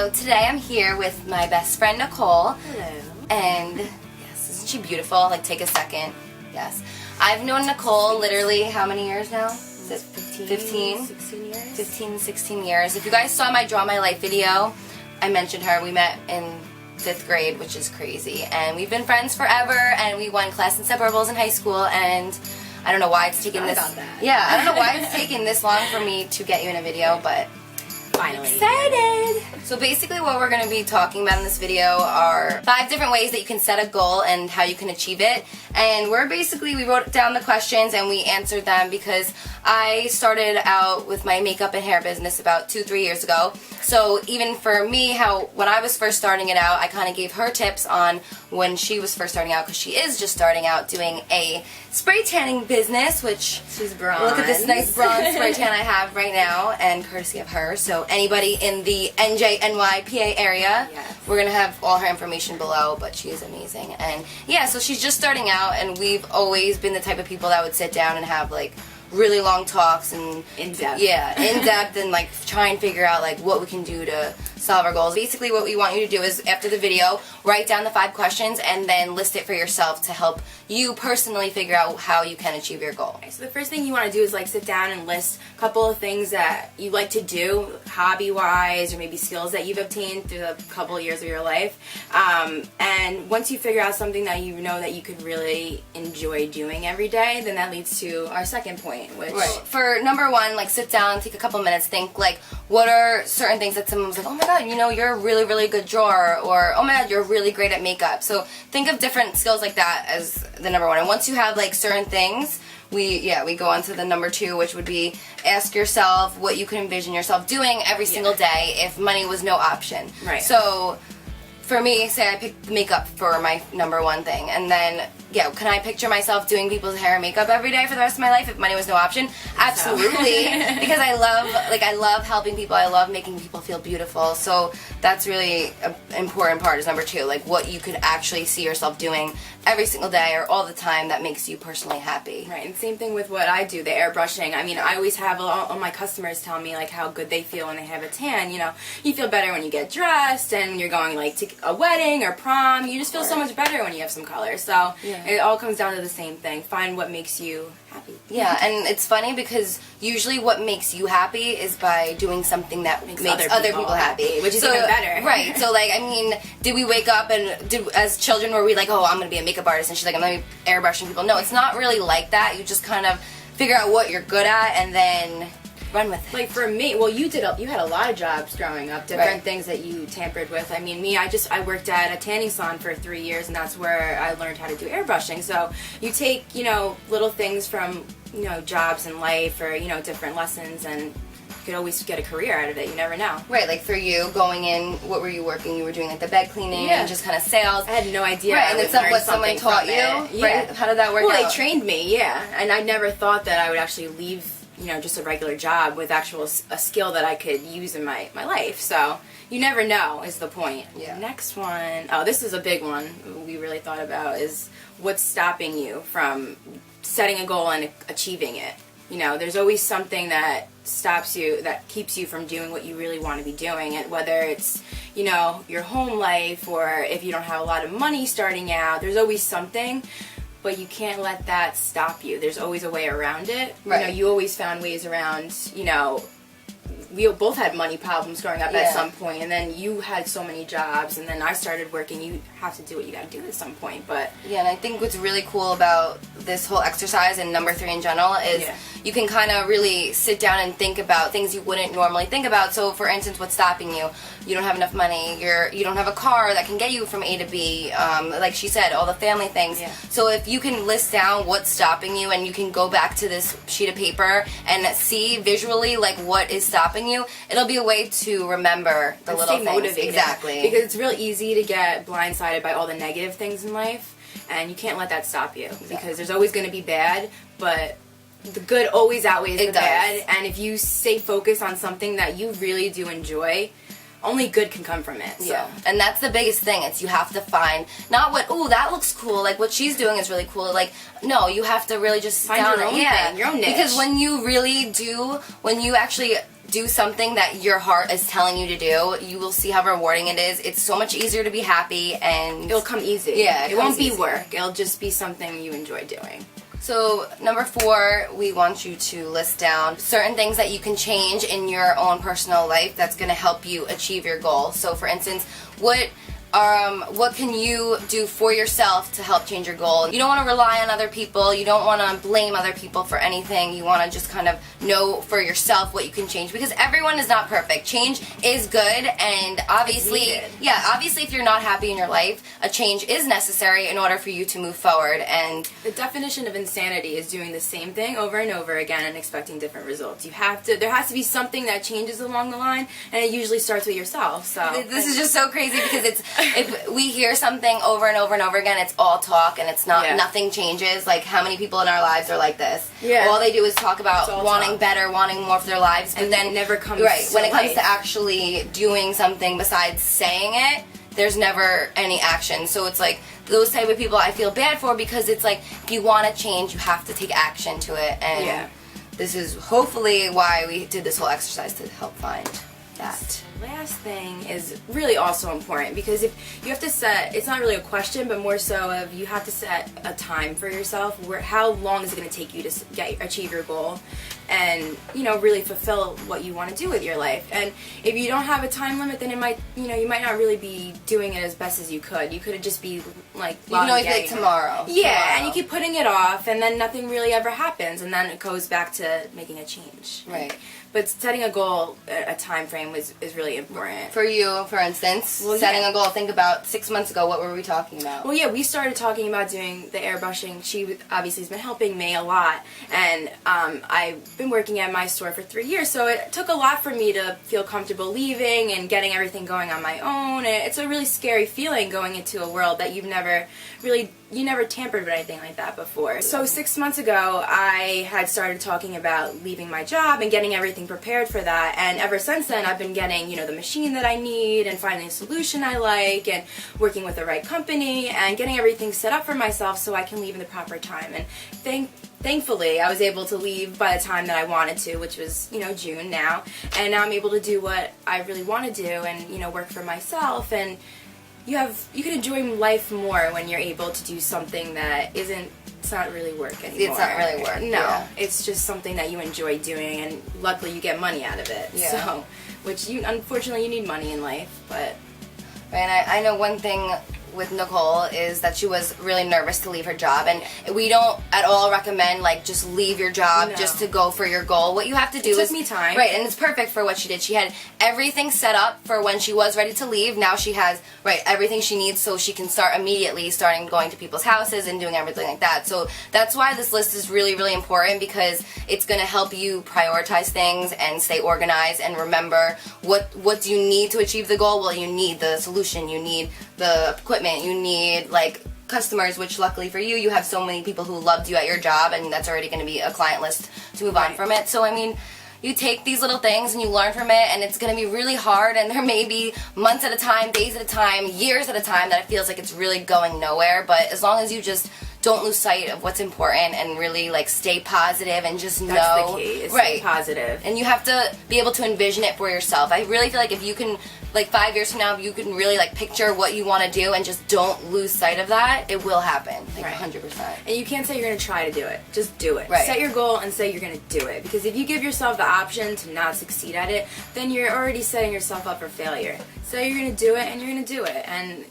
So today I'm here with my best friend Nicole. Hello. And yes, isn't she beautiful? Like, take a second. Yes. I've known Nicole literally how many years now? Is it 15? 16 years? 15, 16 years. If you guys saw my Draw My Life video, I mentioned her. We met in 5th grade, which is crazy. And we've been friends forever, and we won class inseparables in high school, and I don't know why it's taken this... Yeah, I don't know why it's taken this long for me to get you in a video, but... Finally. Excited! So basically what we're going to be talking about in this video are 5 different ways that you can set a goal and how you can achieve it. And we wrote down the questions and we answered them because I started out with my makeup and hair business about 2-3 years ago. So even for me, when I was first starting it out, I kind of gave her tips on when she was first starting out, because she is just starting out doing a spray tanning business, which she's bronze. Look at this nice bronze spray tan I have right now, and courtesy of her. So anybody in the NJNYPA area, yes. We're going to have all her information below, but she is amazing. And yeah, so she's just starting out, and we've always been the type of people that would sit down and have like really long talks and in-depth. Yeah, in-depth and like try and figure out like what we can do to solve our goals. Basically what we want you to do is after the video, write down the 5 questions and then list it for yourself to help you personally figure out how you can achieve your goal. Okay, so the first thing you want to do is like sit down and list a couple of things that you like to do hobby-wise or maybe skills that you've obtained through a couple of years of your life. And once you figure out something that you know that you could really enjoy doing every day, then that leads to our second point. Which For number 1, like sit down, take a couple minutes, think like what are certain things that someone was like, oh my god, you know, you're a really, really good drawer, or oh my god, you're really great at makeup. So think of different skills like that as the number 1. And once you have like certain things, we go on to the number 2, which would be ask yourself what you could envision yourself doing every single day if money was no option. Right. So for me, say I picked makeup for my number 1 thing, and then can I picture myself doing people's hair and makeup every day for the rest of my life if money was no option? Absolutely, because I love helping people. I love making people feel beautiful. So that's really an important part is number 2, like what you could actually see yourself doing every single day or all the time that makes you personally happy. Right, and same thing with what I do, the airbrushing. I mean, I always have all my customers tell me like how good they feel when they have a tan. You know, you feel better when you get dressed and when you're going like to a wedding or prom. You just feel so much better when you have some color. So it all comes down to the same thing. Find what makes you happy. Yeah, and it's funny because usually what makes you happy is by doing something that makes other people happy. Which is even better. Right, so like, I mean, did we wake up and as children were we like, oh, I'm going to be a makeup artist, and she's like, I'm going to be airbrushing people. No, it's not really like that. You just kind of figure out what you're good at and then run with it. Like for me, well, you had a lot of jobs growing up, different things that you tampered with. I mean, me, I worked at a tanning salon for 3 years, and that's where I learned how to do airbrushing. So you take, little things from, jobs in life or, different lessons, and you could always get a career out of it. You never know. Right, like for you, going in, what were you working? You were doing like the bed cleaning and just kind of sales. I had no idea. Right, and it's what someone taught you? Yeah. Right? How did that work out? Well, they trained me, yeah. And I never thought that I would actually leave just a regular job with a skill that I could use in my life. So you never know is the point. Yeah. Next one, this is a big one we really thought about, is what's stopping you from setting a goal and achieving it. There's always something that stops you, that keeps you from doing what you really want to be doing, and whether it's your home life or if you don't have a lot of money starting out, there's always something. But you can't let that stop you. There's always a way around it. Right. You always found ways around, we both had money problems growing up at some point, and then you had so many jobs, and then I started working. You have to do what you got to do at some point. But yeah, and I think what's really cool about this whole exercise and number 3 in general is you can kind of really sit down and think about things you wouldn't normally think about. So for instance, what's stopping you? You don't have enough money, you don't have a car that can get you from A to B, like she said, all the family things. So if you can list down what's stopping you, and you can go back to this sheet of paper and see visually like what is stopping you, it'll be a way to remember the little things. Motivated. Exactly. Because it's real easy to get blindsided by all the negative things in life, and you can't let that stop you. Because there's always going to be bad, but the good always outweighs the bad. And if you stay focused on something that you really do enjoy, only good can come from it. So. Yeah, and that's the biggest thing. It's you have to find not what, oh, that looks cool, like what she's doing is really cool. Like, no, you have to really just find your own thing, your own niche. Because when you really do, when you actually do something that your heart is telling you to do, you will see how rewarding it is. It's so much easier to be happy, and it'll come easy. Yeah, it won't be work. It'll just be something you enjoy doing. So number 4, we want you to list down certain things that you can change in your own personal life that's going to help you achieve your goal. So for instance, what can you do for yourself to help change your goal? You don't want to rely on other people. You don't want to blame other people for anything. You want to just kind of know for yourself what you can change, because everyone is not perfect. Change is good, and obviously if you're not happy in your life, a change is necessary in order for you to move forward. And the definition of insanity is doing the same thing over and over again and expecting different results. There has to be something that changes along the line, and it usually starts with yourself. So this is just so crazy, because if we hear something over and over and over again, it's all talk, and it's not nothing changes. Like, how many people in our lives are like this? Yeah. All they do is talk about wanting better, wanting more for their lives, but then it never comes when it comes to actually doing something besides saying it, there's never any action. So it's like those type of people I feel bad for, because it's like, if you want to change, you have to take action to it. And this is hopefully why we did this whole exercise, to help find that. Last thing is really also important, because if you have to set, it's not really a question, but more so of, you have to set a time for yourself. How long is it going to take you to achieve your goal, and really fulfill what you want to do with your life? And if you don't have a time limit, then it might you might not really be doing it as best as you could. You could just be like, you can always be like tomorrow. And you keep putting it off, and then nothing really ever happens, and then it goes back to making a change. Right. But setting a goal, a time frame is really important. For you, for instance, setting a goal, think about 6 months ago, what were we talking about? Well, we started talking about doing the airbrushing. She obviously has been helping me a lot, and I've been working at my store for 3 years, so it took a lot for me to feel comfortable leaving and getting everything going on my own. And it's a really scary feeling going into a world that you never tampered with anything like that before. So 6 months ago, I had started talking about leaving my job and getting everything prepared for that, and ever since then I've been getting the machine that I need, and finding a solution I like, and working with the right company, and getting everything set up for myself so I can leave in the proper time. And thankfully I was able to leave by the time that I wanted to, which was June now, and now I'm able to do what I really want to do, and work for myself. And you can enjoy life more when you're able to do something that it's not really work anymore. It's not really work. No, it's just something that you enjoy doing, and luckily you get money out of it. Yeah. So, unfortunately you need money in life, but. And I know one thing with Nicole is that she was really nervous to leave her job, and we don't at all recommend just leave your job just to go for your goal. What you have to do took me time. Right, and it's perfect for what she did. She had everything set up for when she was ready to leave. Now she has everything she needs, so she can start immediately going to people's houses and doing everything like that. So that's why this list is really, really important, because it's going to help you prioritize things and stay organized and remember what do you need to achieve the goal. Well, you need the solution, you need the equipment, you need customers, which luckily for you, you have so many people who loved you at your job, and that's already going to be a client list to move on from it. So you take these little things and you learn from it, and it's going to be really hard, and there may be months at a time, days at a time, years at a time that it feels like it's really going nowhere. But as long as you just don't lose sight of what's important and really stay positive and just know. That's the key, is stay positive. And you have to be able to envision it for yourself. I really feel like if you can, 5 years from now, if you can really picture what you want to do and just don't lose sight of that, it will happen. 100%. And you can't say you're going to try to do it. Just do it. Right. Set your goal and say you're going to do it. Because if you give yourself the option to not succeed at it, then you're already setting yourself up for failure. Say you're going to do it, and you're going to do it. And,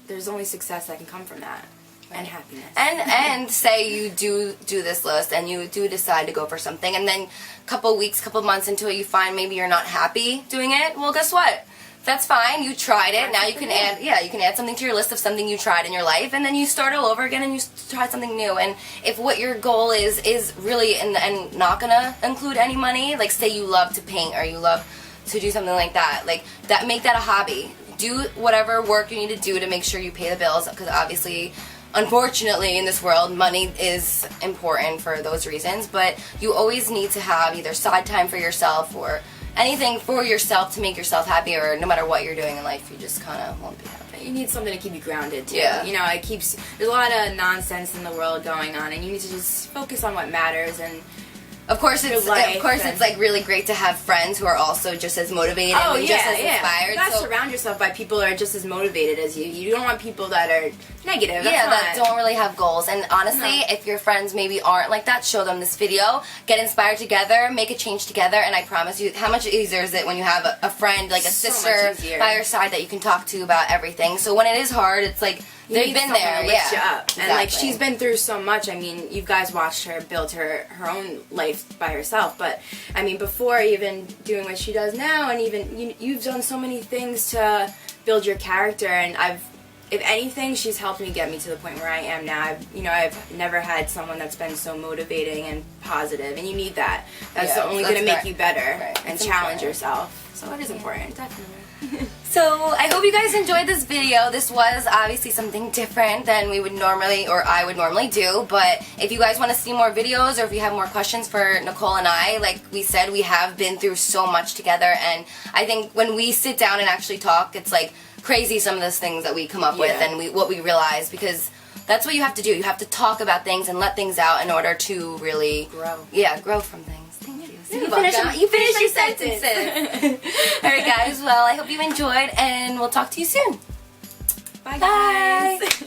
there's only success that can come from that. And happiness. And say you do this list, and you do decide to go for something, and then couple months into it, you find maybe you're not happy doing it. Well, guess what? That's fine. You tried it. Now you can add something to your list of something you tried in your life, and then you start all over again and you try something new. And if what your goal is really and not gonna include any money, say you love to paint or you love to do something like that, make that a hobby. Do whatever work you need to do to make sure you pay the bills, because obviously, unfortunately, in this world, money is important for those reasons, but you always need to have either side time for yourself or anything for yourself to make yourself happy, or no matter what you're doing in life, you just kind of won't be happy. You need something to keep you grounded, too. Yeah. There's a lot of nonsense in the world going on, and you need to just focus on what matters, and Of course, it's like really great to have friends who are also just as motivated and just as inspired. You gotta surround yourself by people that are just as motivated as you. You don't want people that are negative. That don't really have goals. And honestly, if your friends maybe aren't like that, show them this video. Get inspired together. Make a change together. And I promise you, how much easier is it when you have a friend, like a sister by your side that you can talk to about everything. So when it is hard, it's like they've been there, to lift you up. And like she's been through so much. I mean, you guys watched her build her own life by herself. But I mean, before even doing what she does now, and even you've done so many things to build your character. And if anything, she's helped me get me to the point where I am now. I've never had someone that's been so motivating and positive, and you need that. That's only going to make you better and challenge yourself. So it is important, definitely. So I hope you guys enjoyed this video. This was obviously something different than we would normally, or I would normally do, but if you guys want to see more videos or if you have more questions for Nicole and I, like we said, we have been through so much together, and I think when we sit down and actually talk, it's like crazy some of those things that we come up with and what we realize, because that's what you have to do. You have to talk about things and let things out in order to really grow. Yeah, grow from things. You finish your sentences. Alright guys, well I hope you enjoyed and we'll talk to you soon. Bye guys.